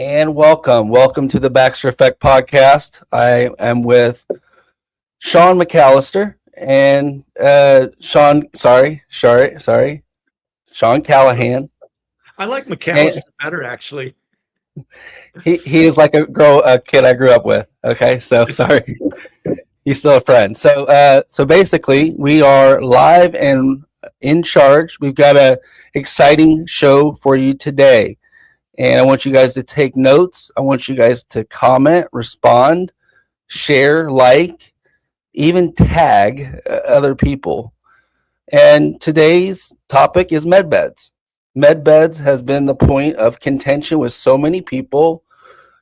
And welcome to the Baxter Effect podcast. I am with Sean McAllister and Sean Callahan. I like And McAllister better, actually. he is like a kid I grew up with. Okay, so sorry, he's still a friend. So basically, we are live and in charge. We've got a exciting show for you today. And I want you guys to take notes. I want you guys to comment, respond, share, like, even tag other people. And today's topic is med beds. Med beds has been the point of contention with so many people.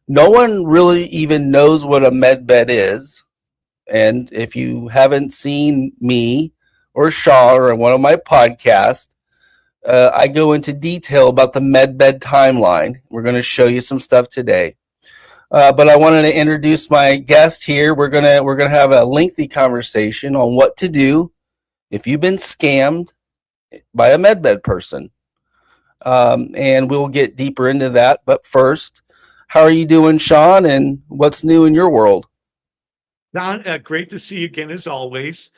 No one really even knows what a med bed is. And if you haven't seen me or Shaw or one of my podcasts, I go into detail about the MedBed timeline. We're going to show you some stuff today. But I wanted to introduce my guest here. We're gonna have a lengthy conversation on what to do if you've been scammed by a MedBed person, and we'll get deeper into that. But first, how are you doing, Sean? And what's new in your world? Don, great to see you again as always.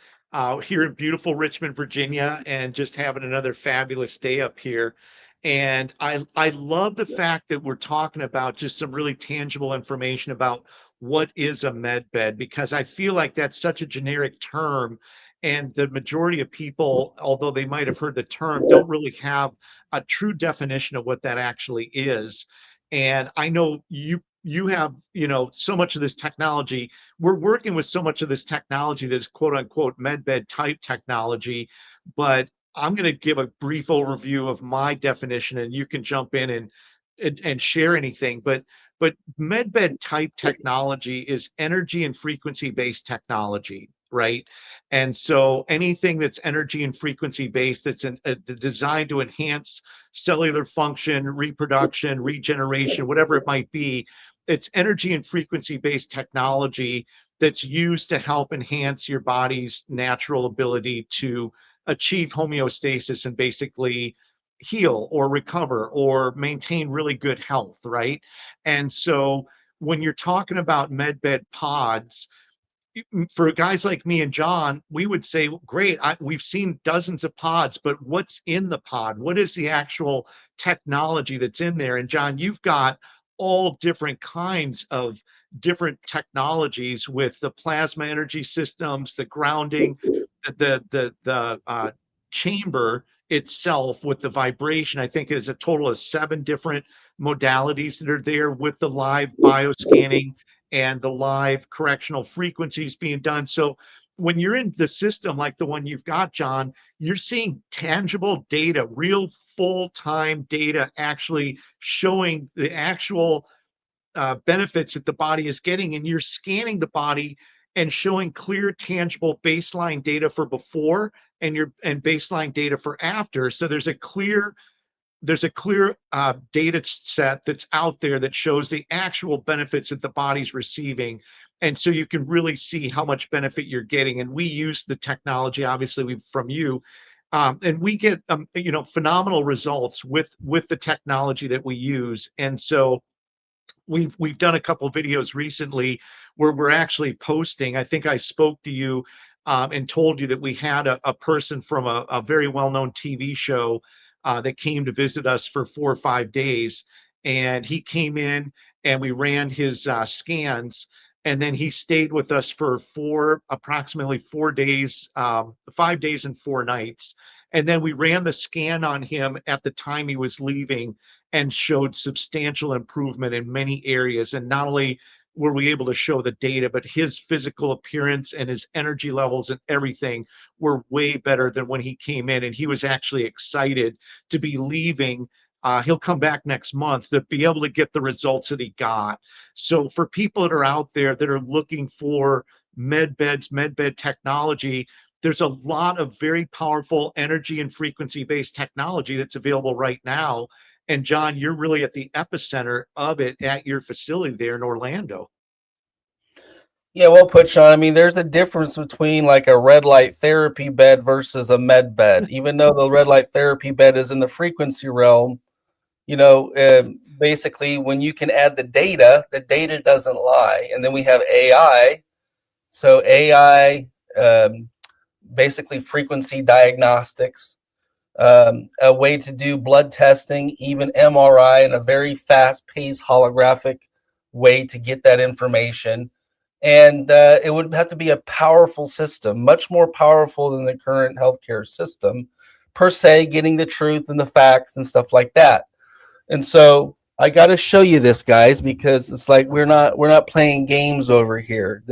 Here in beautiful Richmond, Virginia, and just having another fabulous day up here. And I love the fact that we're talking about just some really tangible information about what is a med bed, because I feel like that's such a generic term, and the majority of people, although they might have heard the term, don't really have a true definition of what that actually is. And I know you have, so much of this technology. We're working with so much of this technology that is quote unquote medbed type technology, but I'm going to give a brief overview of my definition, and you can jump in and share anything. But medbed type technology is energy and frequency based technology, right? And so anything that's energy and frequency based, that's designed to enhance cellular function, reproduction, regeneration, whatever it might be, it's energy and frequency based technology that's used to help enhance your body's natural ability to achieve homeostasis and basically heal or recover or maintain really good health, right? And so when you're talking about medbed pods, for guys like me and John, we would say, great, we've seen dozens of pods, but what's in the pod? What is the actual technology that's in there? And John, you've got all different kinds of different technologies with the plasma energy systems, the grounding, the chamber itself with the vibration. I think there's a total of 7 different modalities that are there with the live bioscanning and the live correctional frequencies being done. So when you're in the system like the one you've got, John, you're seeing tangible data, real full-time data, actually showing the actual benefits that the body is getting. And you're scanning the body and showing clear, tangible baseline data for before and baseline data for after. So there's a clear data set that's out there that shows the actual benefits that the body's receiving. And so you can really see how much benefit you're getting. And we use the technology, obviously, from you. And we get, phenomenal results with the technology that we use. And so we've done a couple of videos recently where we're actually posting. I think I spoke to you and told you that we had a person from a very well-known TV show that came to visit us for 4 or 5 days. And he came in and we ran his scans. And then he stayed with us for approximately 4 days, 5 days and 4 nights. And then we ran the scan on him at the time he was leaving and showed substantial improvement in many areas. And not only were we able to show the data, but his physical appearance and his energy levels and everything were way better than when he came in. And he was actually excited to be leaving. He'll come back next month to be able to get the results that he got. So for people that are out there that are looking for med beds, med bed technology, there's a lot of very powerful energy and frequency based technology that's available right now. And John, you're really at the epicenter of it at your facility there in Orlando. Yeah, well put, Sean. I mean, there's a difference between like a red light therapy bed versus a med bed. Even though the red light therapy bed is in the frequency realm, basically when you can add the data doesn't lie. And then we have AI. So AI, basically frequency diagnostics, a way to do blood testing, even MRI, in a very fast-paced holographic way to get that information. And it would have to be a powerful system, much more powerful than the current healthcare system, per se, getting the truth and the facts and stuff like that. And so I got to show you this, guys, because it's like we're not playing games over here.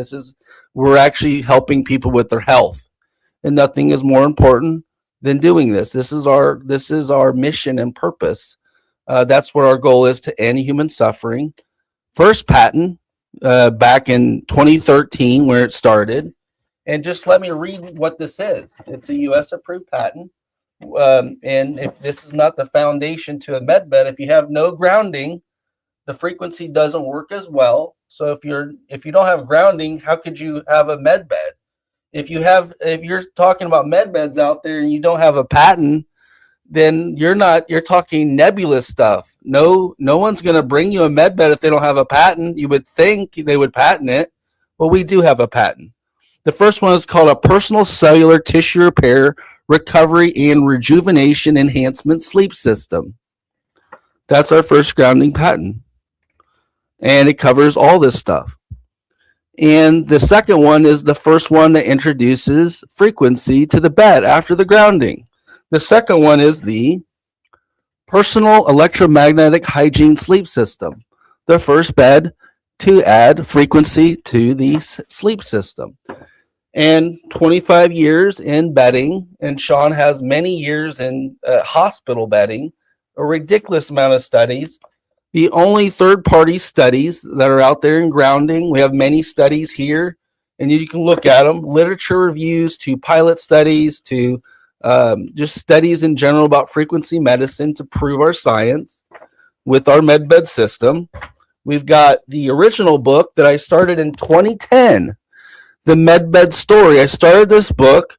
We're actually helping people with their health, and nothing is more important than doing this. This is our mission and purpose. That's what our goal is, to end human suffering. First patent back in 2013, where it started. And just let me read what this is. It's a U.S. approved patent. And if this is not the foundation to a med bed, if you have no grounding, the frequency doesn't work as well. So if you don't have grounding, how could you have a med bed? If you're talking about med beds out there and you don't have a patent, then you're talking nebulous stuff. No one's going to bring you a med bed if they don't have a patent. You would think they would patent it. Well, we do have a patent. The first one is called a personal cellular tissue repair, recovery, and rejuvenation enhancement sleep system. That's our first grounding patent. And it covers all this stuff. And the second one is the first one that introduces frequency to the bed after the grounding. The second one is the personal electromagnetic hygiene sleep system, the first bed to add frequency to the sleep system. And 25 years in bedding, and Sean has many years in hospital bedding, a ridiculous amount of studies. The only third-party studies that are out there in grounding, we have many studies here, and you can look at them, literature reviews to pilot studies to just studies in general about frequency medicine to prove our science with our MedBed system. We've got the original book that I started in 2010, the MedBed Story. I started this book,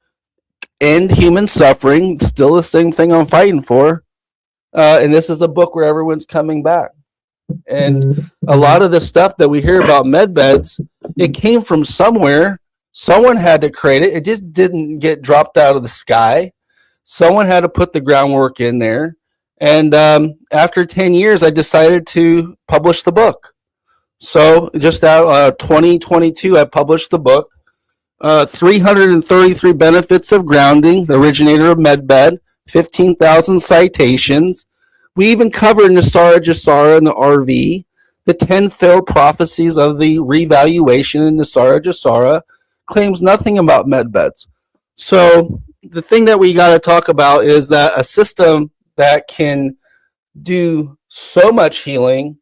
End Human Suffering, still the same thing I'm fighting for. And this is a book where everyone's coming back. And a lot of the stuff that we hear about MedBeds, it came from somewhere. Someone had to create it. It just didn't get dropped out of the sky. Someone had to put the groundwork in there. And after 10 years, I decided to publish the book. So just out 2022, I published the book, 333 Benefits of Grounding, the originator of MedBed, 15,000 citations. We even covered Nisara Jasara in the RV, the 10 failed prophecies of the revaluation in Nisara Jasara, claims nothing about MedBeds. So the thing that we got to talk about is that a system that can do so much healing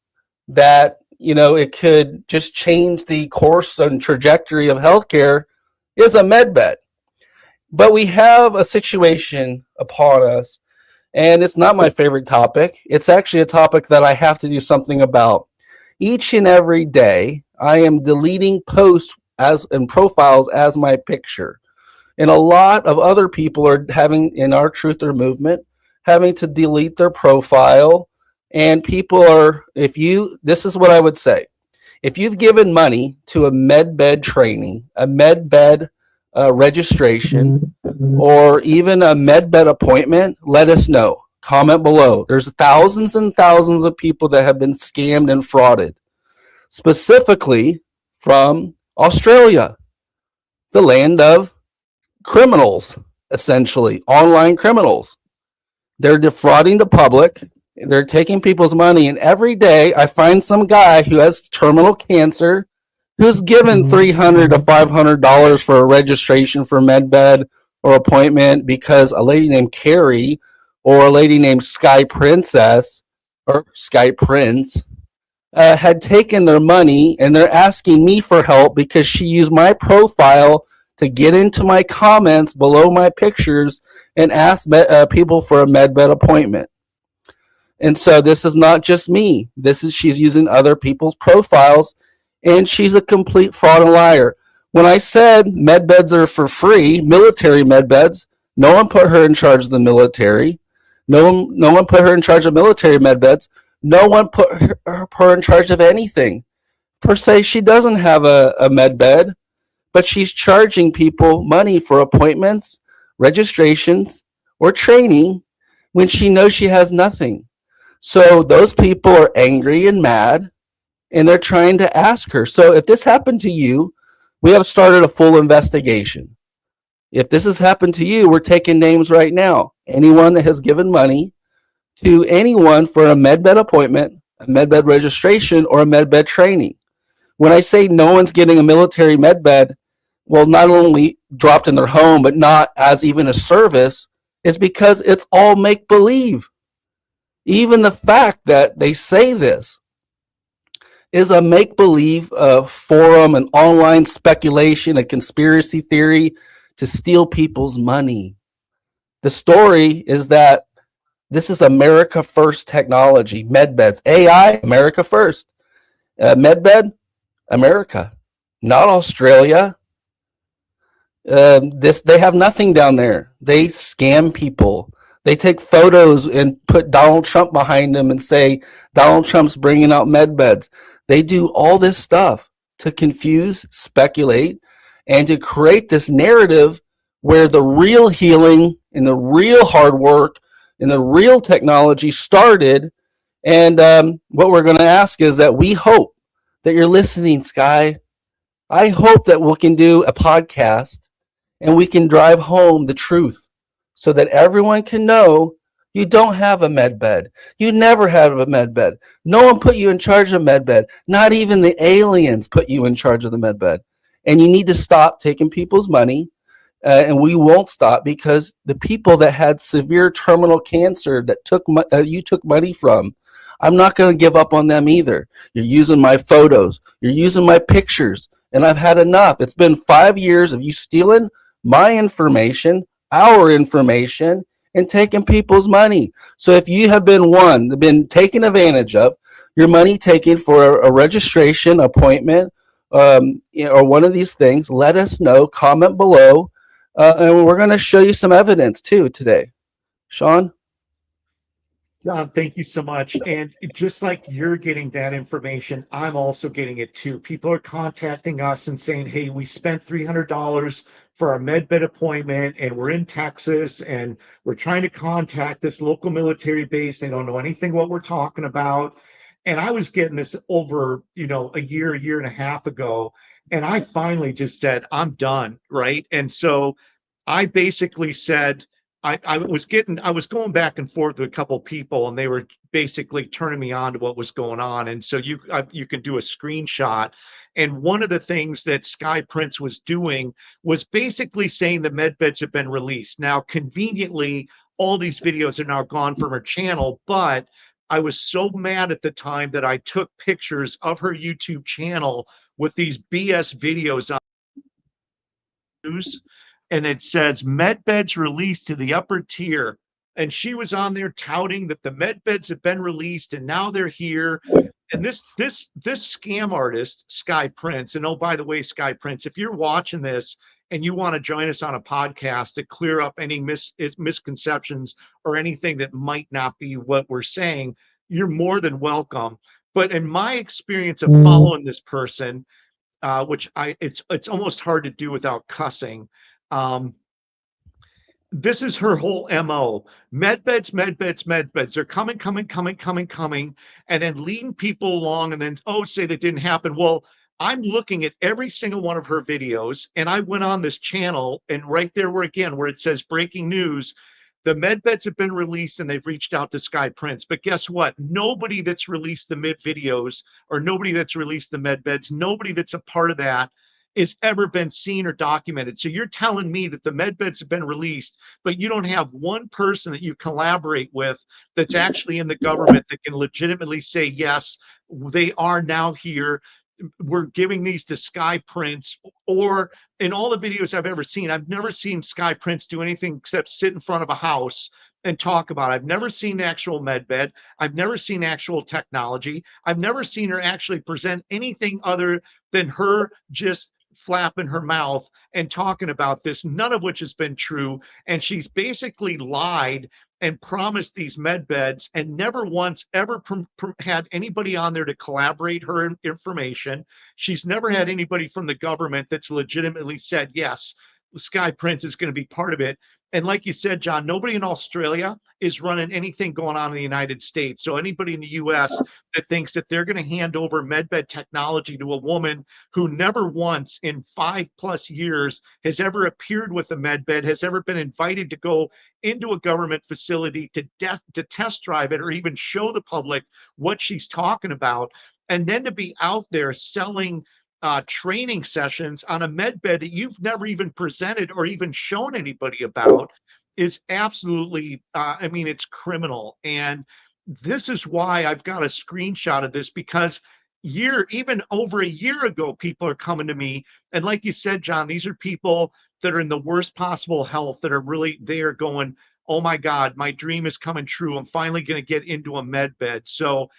that, it could just change the course and trajectory of healthcare is a MedBed. But we have a situation upon us, and it's not my favorite topic. It's actually a topic that I have to do something about. Each and every day, I am deleting posts and profiles as my picture. And a lot of other people are having, in our Truther movement, having to delete their profile. And people are, this is what I would say. If you've given money to a MedBed training, a MedBed registration, or even a MedBed appointment, let us know. Comment below. There's thousands and thousands of people that have been scammed and frauded, specifically from Australia, the land of criminals, essentially, online criminals. They're defrauding the public. They're taking people's money. And every day I find some guy who has terminal cancer who's given $300 to $500 for a registration for MedBed or appointment because a lady named Karrie or a lady named Skye Princess or Skye Prince had taken their money, and they're asking me for help because she used my profile to get into my comments below my pictures and ask people for a MedBed appointment. And so this is not just me. She's using other people's profiles, and she's a complete fraud and liar. When I said MedBeds are for free, military MedBeds, no one put her in charge of the military. No one put her in charge of military MedBeds. No one put her in charge of anything. Per se, she doesn't have a med bed, but she's charging people money for appointments, registrations, or training when she knows she has nothing. So those people are angry and mad, and they're trying to ask her. So if this happened to you, we have started a full investigation. If this has happened to you, we're taking names right now. Anyone that has given money to anyone for a medbed appointment, a medbed registration, or a medbed training. When I say no one's getting a military medbed, well, not only dropped in their home, but not as even a service, is because it's all make believe. Even the fact that they say this is a make believe forum, an online speculation, a conspiracy theory to steal people's money. The story is that this is America First technology, medbeds, AI, America First. Medbed, America, not Australia. This They have nothing down there. They scam people. They take photos and put Donald Trump behind them and say Donald Trump's bringing out med beds. They do all this stuff to confuse, speculate, and to create this narrative where the real healing and the real hard work and the real technology started. And what we're going to ask is that we hope that you're listening, Skye. I hope that we can do a podcast and we can drive home the truth so that everyone can know you don't have a med bed. You never had a med bed. No one put you in charge of med bed. Not even the aliens put you in charge of the med bed. And you need to stop taking people's money. And we won't stop because the people that had severe terminal cancer that you took money from, I'm not going to give up on them either. You're using my photos. You're using my pictures. And I've had enough. It's been 5 years of you stealing my information, our information, and taking people's money. So if you have been taken advantage of, your money taken for a registration appointment, or one of these things, let us know. Comment below, and we're going to show you some evidence too today. Sean? John, thank you so much. And just like you're getting that information, I'm also getting it too. People are contacting us and saying, hey, we spent $300 for our medbed appointment and we're in Texas and we're trying to contact this local military base. They don't know anything what we're talking about. And I was getting this over, a year and a half ago. And I finally just said, I'm done. Right. And so I basically said, I was going back and forth with a couple of people and they were basically turning me on to what was going on. And so you can do a screenshot. And one of the things that Skye Prince was doing was basically saying the med beds have been released. Now, conveniently, all these videos are now gone from her channel, but I was so mad at the time that I took pictures of her YouTube channel with these BS videos on news, and it says med beds released to the upper tier. And she was on there touting that the med beds have been released and now they're here. And this scam artist, Skye Prince, and oh, by the way, Skye Prince, if you're watching this and you want to join us on a podcast to clear up any misconceptions or anything that might not be what we're saying, you're more than welcome. But in my experience of following this person, which it's almost hard to do without cussing. This is her whole MO. Med beds, med beds, med beds. They're coming, and then leading people along and then, say that didn't happen. Well, I'm looking at every single one of her videos, and I went on this channel, and right there where it says breaking news, the med beds have been released and they've reached out to Skye Prince. But guess what? Nobody that's released the mid videos or nobody that's released the med beds, nobody that's a part of that has ever been seen or documented. So you're telling me that the med beds have been released, but you don't have one person that you collaborate with that's actually in the government that can legitimately say, yes, they are now here. We're giving these to Skye Prince. Or in all the videos I've ever seen, I've never seen Skye Prince do anything except sit in front of a house and talk about it. I've never seen actual med bed. I've never seen actual technology. I've never seen her actually present anything other than her just flapping her mouth and talking about this, none of which has been true. And she's basically lied and promised these med beds and never once ever had anybody on there to collaborate her information. She's never had anybody from the government that's legitimately said, yes, Skye Prince is going to be part of it. And like you said, John, nobody in Australia is running anything going on in the United States. So anybody in the US that thinks that they're going to hand over medbed technology to a woman who never once in 5+ years has ever appeared with a medbed, has ever been invited to go into a government facility to test drive it or even show the public what she's talking about, and then to be out there selling training sessions on a med bed that you've never even presented or even shown anybody about is absolutely, I mean, it's criminal. And this is why I've got a screenshot of this, because even over a year ago, people are coming to me. And like you said, John, these are people that are in the worst possible health, that are really there going, oh my God, my dream is coming true. I'm finally going to get into a med bed. So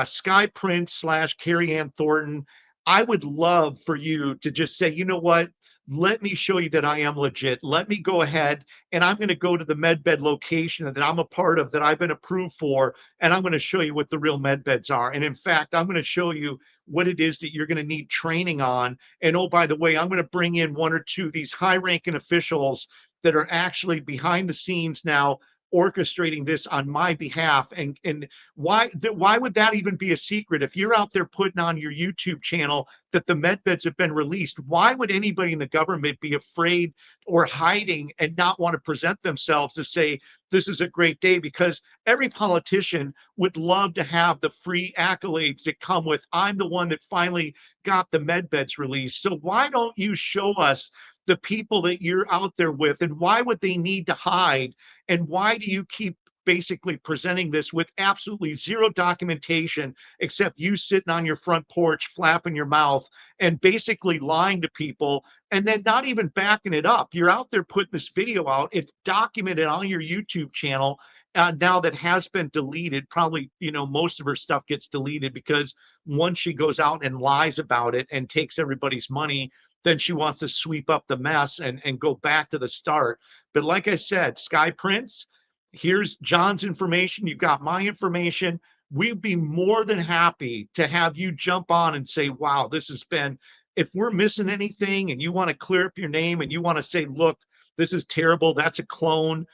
Skye Prince / Karrie Ann Thornton, I would love for you to just say, you know what? Let me show you that I am legit. Let me go ahead and I'm going to go to the medbed location that I'm a part of, that I've been approved for, and I'm going to show you what the real medbeds are. And in fact, I'm going to show you what it is that you're going to need training on. And oh, by the way, I'm going to bring in one or two of these high-ranking officials that are actually behind the scenes now orchestrating this on my behalf. And why would that even be a secret? If you're out there putting on your YouTube channel that the med beds have been released, why would anybody in the government be afraid or hiding and not want to present themselves to say this is a great day? Because every politician would love to have the free accolades that come with, I'm the one that finally got the med beds released. So why don't you show us the people that you're out there with, and why would they need to hide? And why do you keep basically presenting this with absolutely zero documentation, except you sitting on your front porch, flapping your mouth and basically lying to people, and then not even backing it up? You're out there putting this video out. It's documented on your YouTube channel now that has been deleted. Probably, most of her stuff gets deleted because once she goes out and lies about it and takes everybody's money, then she wants to sweep up the mess and go back to the start. But like I said, Skye Prince, here's John's information. You've got my information. We'd be more than happy to have you jump on and say, wow, this has been, if we're missing anything and you want to clear up your name and you want to say, look, this is terrible, that's a clone.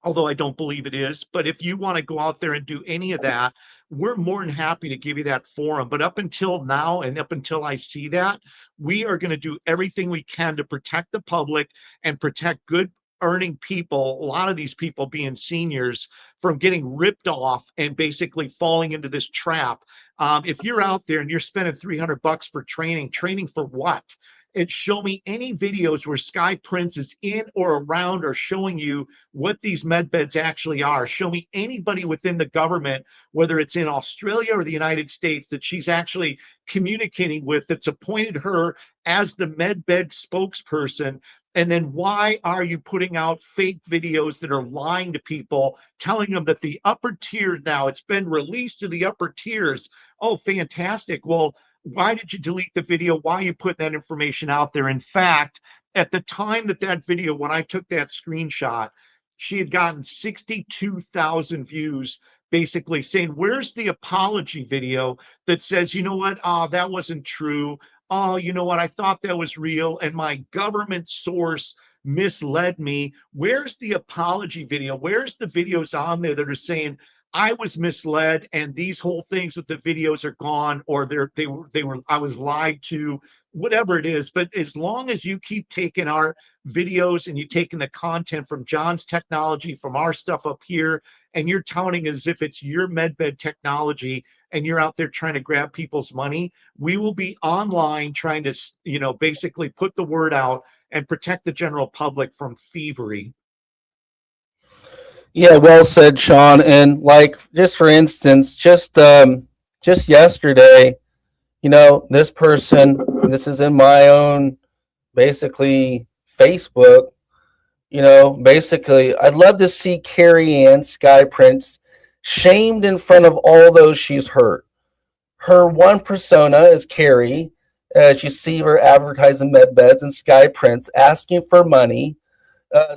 Although I don't believe it is. But if you want to go out there and do any of that, we're more than happy to give you that forum. But up until now, and up until I see that, we are going to do everything we can to protect the public and protect good earning people, a lot of these people being seniors, from getting ripped off and basically falling into this trap. If you're out there and you're spending $300 for training for what? And show me any videos where Skye Prince is in or around or showing you what these med beds actually are. Show me anybody within the government, whether it's in Australia or the United States, that she's actually communicating with, that's appointed her as the med bed spokesperson. And then why are you putting out fake videos that are lying to people, telling them that the upper tiers now, it's been released to the upper tiers? Oh, fantastic. Well, why did you delete the video? Why are you putting that information out there? In fact, at the time that video, when I took that screenshot, she had gotten 62,000 views, basically saying, where's the apology video that says, you know what, that wasn't true. Oh, you know what, I thought that was real, and my government source misled me. Where's the apology video? Where's the videos on there that are saying, I was misled and these whole things with the videos are gone, or they were I was lied to, whatever it is? But as long as you keep taking our videos and you taking the content from John's technology, from our stuff up here, and you're touting as if it's your medbed technology, and you're out there trying to grab people's money, we will be online trying to, basically put the word out and protect the general public from thievery. Yeah, well said, Sean. And like, just for instance, just yesterday, this person, this is in my own basically Facebook. Basically, I'd love to see Karrie Ann Skye Prince shamed in front of all those she's hurt. Her one persona is Karrie. As you see her advertising med beds, and Skye Prince asking for money.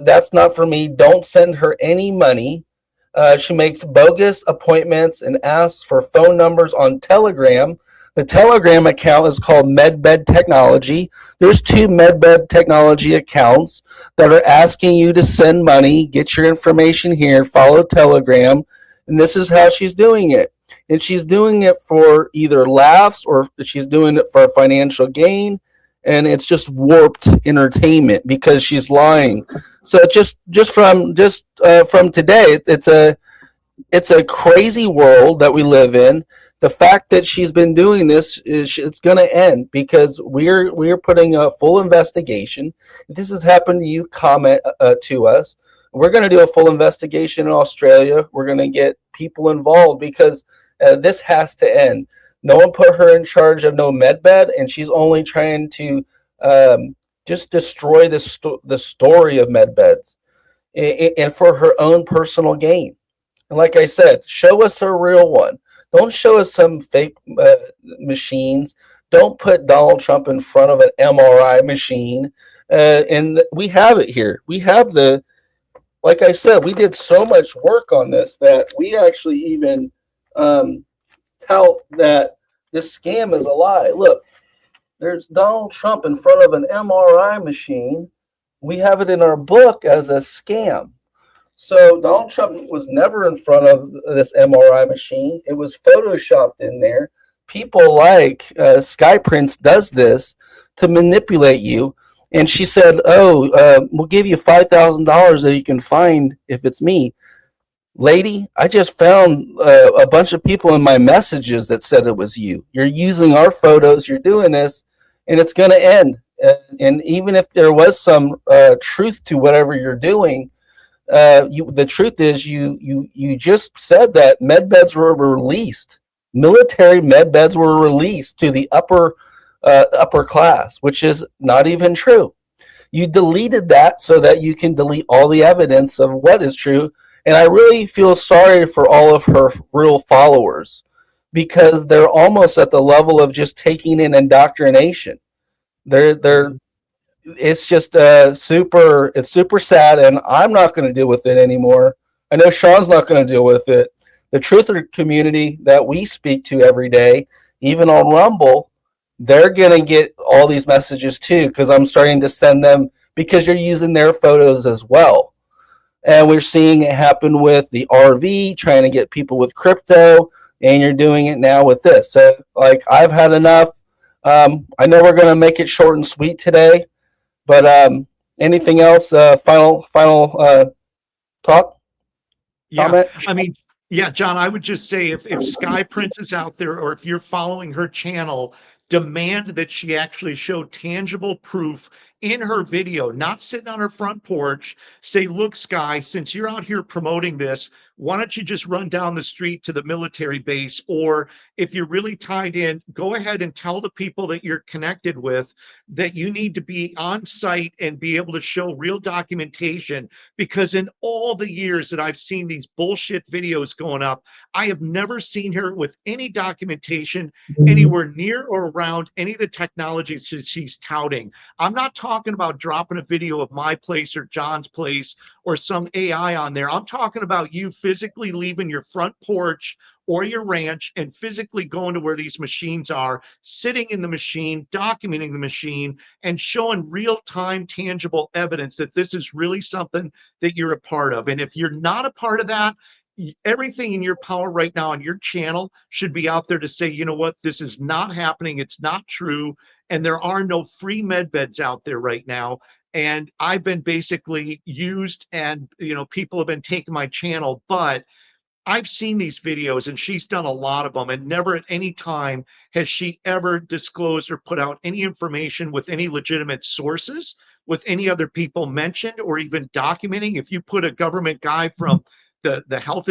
That's not for me. Don't send her any money. She makes bogus appointments and asks for phone numbers on Telegram. The Telegram account is called MedBed Technology. There's two MedBed Technology accounts that are asking you to send money, get your information here, follow Telegram, and this is how she's doing it. And she's doing it for either laughs or she's doing it for financial gain, and it's just warped entertainment because she's lying. So from today, it's a crazy world that we live in. The fact that she's been doing this is it's going to end because we're putting a full investigation. If this has happened to you, comment to us. We're going to do a full investigation in Australia. We're going to get people involved because this has to end. No one put her in charge of no medbed, and she's only trying to just destroy the story of medbeds and for her own personal gain. And like I said, show us a real one. Don't show us some fake machines. Don't put Donald Trump in front of an MRI machine. And we have it here. We have like I said, we did so much work on this that we actually even tout that this scam is a lie. Look, there's Donald Trump in front of an MRI machine. We have it in our book as a scam. So Donald Trump was never in front of this MRI machine. It was photoshopped in there. People like Skye Prince does this to manipulate you. And she said, "Oh, we'll give you $5,000 that you can find if it's me." Lady, I just found a bunch of people in my messages that said it was you. You're using our photos. You're doing this, and it's going to end. And even if there was some truth to whatever you're doing, the truth is you just said that med beds were released. Military med beds were released to the upper class, which is not even true. You deleted that so that you can delete all the evidence of what is true. And I really feel sorry for all of her real followers because they're almost at the level of just taking in indoctrination. They're it's just it's super sad, and I'm not going to deal with it anymore. I know Sean's not going to deal with it. The truther community that we speak to every day, even on Rumble, they're going to get all these messages too because I'm starting to send them because you're using their photos as well. And we're seeing it happen with the RV, trying to get people with crypto, and you're doing it now with this. So, like, I've had enough. I know we're going to make it short and sweet today, but anything else? Final talk? Yeah, Comment? I mean, yeah, John, I would just say if Skye Prince is out there or if you're following her channel, demand that she actually show tangible proof in her video, not sitting on her front porch. Say, look, Skye, since you're out here promoting this, why don't you just run down the street to the military base? Or if you're really tied in, go ahead and tell the people that you're connected with that you need to be on site and be able to show real documentation. Because in all the years that I've seen these bullshit videos going up, I have never seen her with any documentation anywhere near or around any of the technologies that she's touting. I'm not talking about dropping a video of my place or John's place or some AI on there. I'm talking about you physically leaving your front porch or your ranch and physically going to where these machines are, sitting in the machine, documenting the machine, and showing real-time tangible evidence that this is really something that you're a part of. And if you're not a part of that, everything in your power right now on your channel should be out there to say, you know what, this is not happening, it's not true, and there are no free med beds out there right now. And I've been basically used, and people have been taking my channel, but I've seen these videos and she's done a lot of them, and never at any time has she ever disclosed or put out any information with any legitimate sources, with any other people mentioned or even documenting. If you put a government guy from the health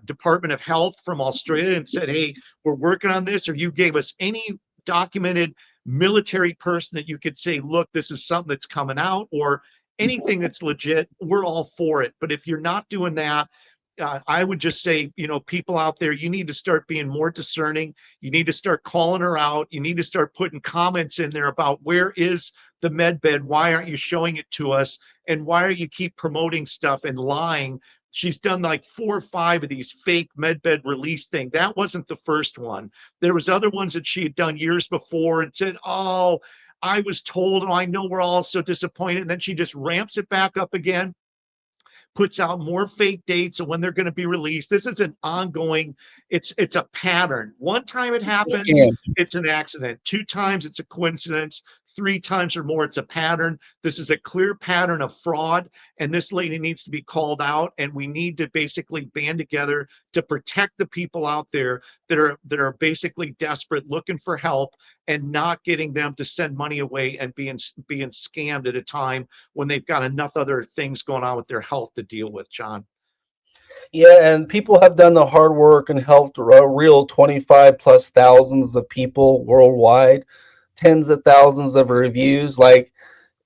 Department of Health from Australia and said, hey, we're working on this, or you gave us any documented military person that you could say, look, this is something that's coming out, or anything that's legit, we're all for it. But if you're not doing that, I would just say, people out there, you need to start being more discerning. You need to start calling her out. You need to start putting comments in there about where is the med bed? Why aren't you showing it to us? And why are you keep promoting stuff and lying? She's done like 4 or 5 of these fake med bed release thing. That wasn't the first one. There was other ones that she had done years before and said, oh, I was told, oh, I know we're all so disappointed. And then she just ramps it back up again, puts out more fake dates of when they're going to be released. This is an ongoing, it's a pattern. One time it happens, Scam. it's an accident. 2 times it's a coincidence. 3 times or more, it's a pattern. This is a clear pattern of fraud, and this lady needs to be called out. And we need to basically band together to protect the people out there that are basically desperate, looking for help, and not getting them to send money away and being scammed at a time when they've got enough other things going on with their health to deal with, John. Yeah, and people have done the hard work and helped a real 25 plus thousands of people worldwide, tens of thousands of reviews. Like,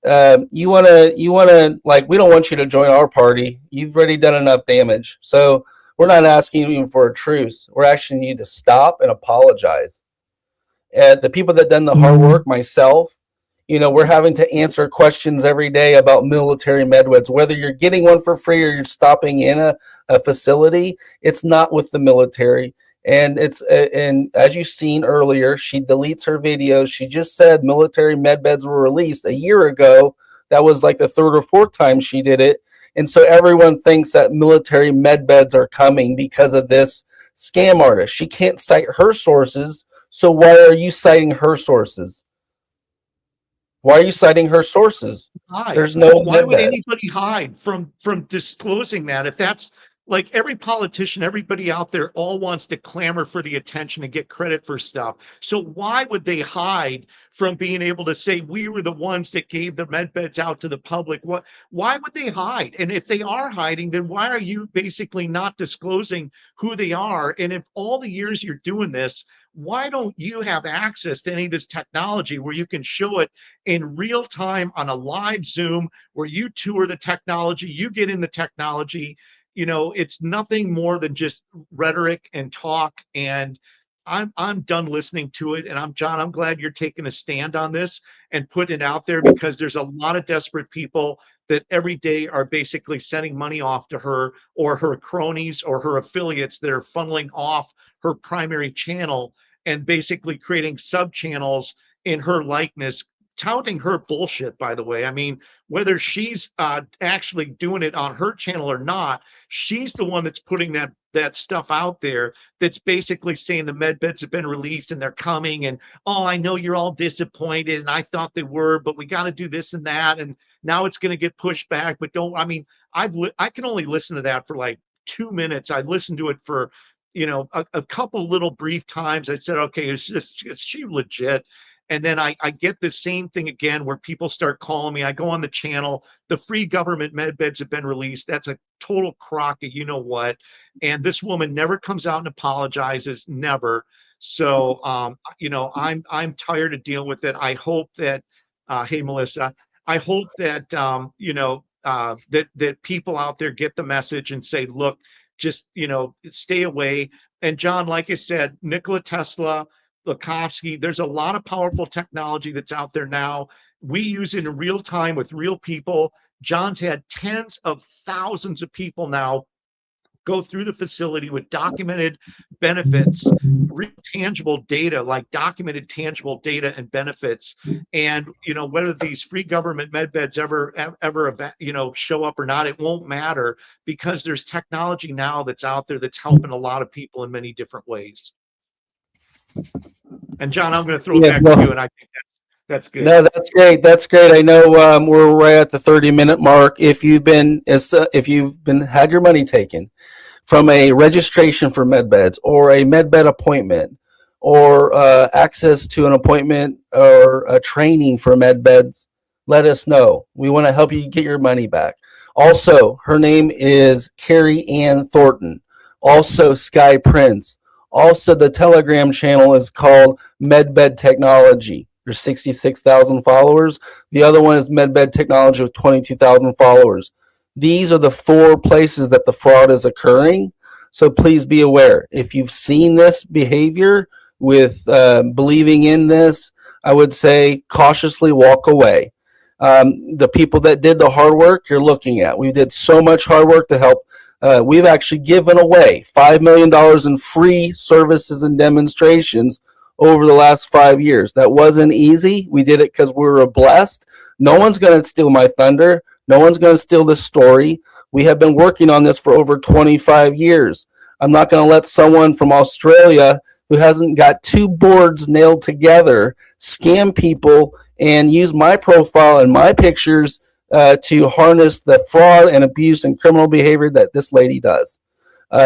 like, we don't want you to join our party. You've already done enough damage. So we're not asking you for a truce. We're asking you to stop and apologize. The people that done the hard work, myself, we're having to answer questions every day about military medweds. Whether you're getting one for free or you're stopping in a facility, it's not with the military. And and as you've seen earlier, she deletes her videos. She just said military medbeds were released a year ago. That was like the 3rd or 4th time she did it. And so everyone thinks that military medbeds are coming because of this scam artist. She can't cite her sources. So why are you citing her sources? Why are you citing her sources? Hide. There's no Why would medbed. anybody hide from disclosing that? If that's like every politician, everybody out there all wants to clamor for the attention and get credit for stuff. So why would they hide from being able to say we were the ones that gave the med beds out to the public? Why would they hide? And if they are hiding, then why are you basically not disclosing who they are? And if all the years you're doing this, why don't you have access to any of this technology where you can show it in real time on a live Zoom where you tour the technology, you get in the technology? It's nothing more than just rhetoric and talk. And I'm done listening to it. And I'm glad you're taking a stand on this and putting it out there, because there's a lot of desperate people that every day are basically sending money off to her or her cronies or her affiliates that are funneling off her primary channel and basically creating sub channels in her likeness, touting her bullshit, by the way. I mean, whether she's actually doing it on her channel or not, she's the one that's putting that stuff out there that's basically saying the med beds have been released and they're coming, and oh, I know you're all disappointed and I thought they were, but we got to do this and that, and now it's going to get pushed back. But don't, I mean, I can only listen to that for like 2 minutes. I listened to it for a couple little brief times. I said, okay, is she legit? And then I get the same thing again where people start calling me. I go on the channel, the free government med beds have been released. That's a total crock of you know what. And this woman never comes out and apologizes, never. So I'm tired of dealing with it. I hope that hey Melissa, I hope that that people out there get the message and say, look, just stay away. And John, like I said, Nikola Tesla, Lukovsky, there's a lot of powerful technology that's out there now. We use it in real time with real people. John's had tens of thousands of people now go through the facility with documented benefits, real tangible data, like documented tangible data and benefits. And whether these free government med beds ever show up or not, it won't matter, because there's technology now that's out there that's helping a lot of people in many different ways. And John, I'm going to throw it back to you, and I think that's good. No, that's great. That's great. I know we're right at the 30-minute mark. If you've had your money taken from a registration for MedBeds or a MedBed appointment or access to an appointment or a training for MedBeds, let us know. We want to help you get your money back. Also, her name is Karrie Ann Thornton. Also, Skye Prince. Also, the Telegram channel is called MedBed Technology. There's 66,000 followers. The other one is MedBed Technology with 22,000 followers. These are the 4 places that the fraud is occurring. So please be aware. If you've seen this behavior with believing in this, I would say cautiously walk away. The people that did the hard work you're looking at, we did so much hard work to help. We've actually given away $5 million in free services and demonstrations over the last 5 years. That wasn't easy. We did it because we were blessed. No one's going to steal my thunder. No one's going to steal this story. We have been working on this for over 25 years. I'm not going to let someone from Australia who hasn't got 2 boards nailed together scam people and use my profile and my pictures to harness the fraud and abuse and criminal behavior that this lady does.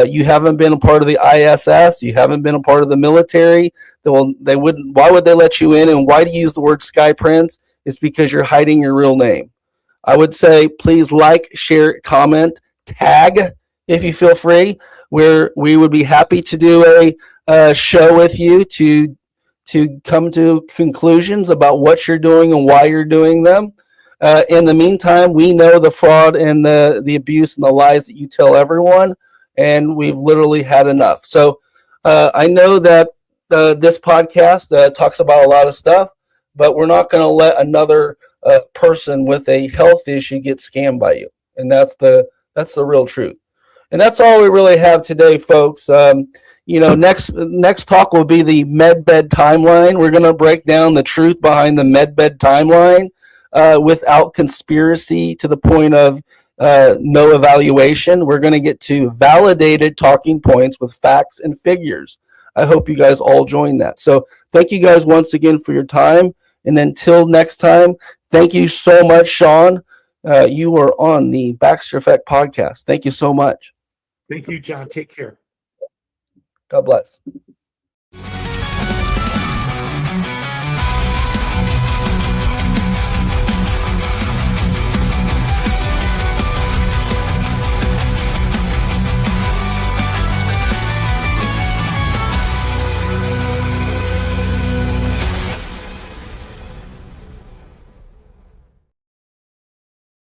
You haven't been a part of the ISS. You haven't been a part of the military. They wouldn't. Why would they let you in? And why do you use the word Skye Prince? It's because you're hiding your real name. I would say please like, share, comment, tag if you feel free. We would be happy to do a show with you to come to conclusions about what you're doing and why you're doing them. In the meantime, we know the fraud and the abuse and the lies that you tell everyone, and we've literally had enough. So I know that this podcast talks about a lot of stuff, but we're not going to let another person with a health issue get scammed by you, and that's the real truth. And that's all we really have today, folks. Next talk will be the MedBed timeline. We're going to break down the truth behind the MedBed timeline without conspiracy to the point of no evaluation. We're going to get to validated talking points with facts and figures. I hope you guys all join that. So thank you guys once again for your time. And until next time, thank you so much, Sean. You were on the Baxter Effect podcast. Thank you so much. Thank you, John. Take care. God bless.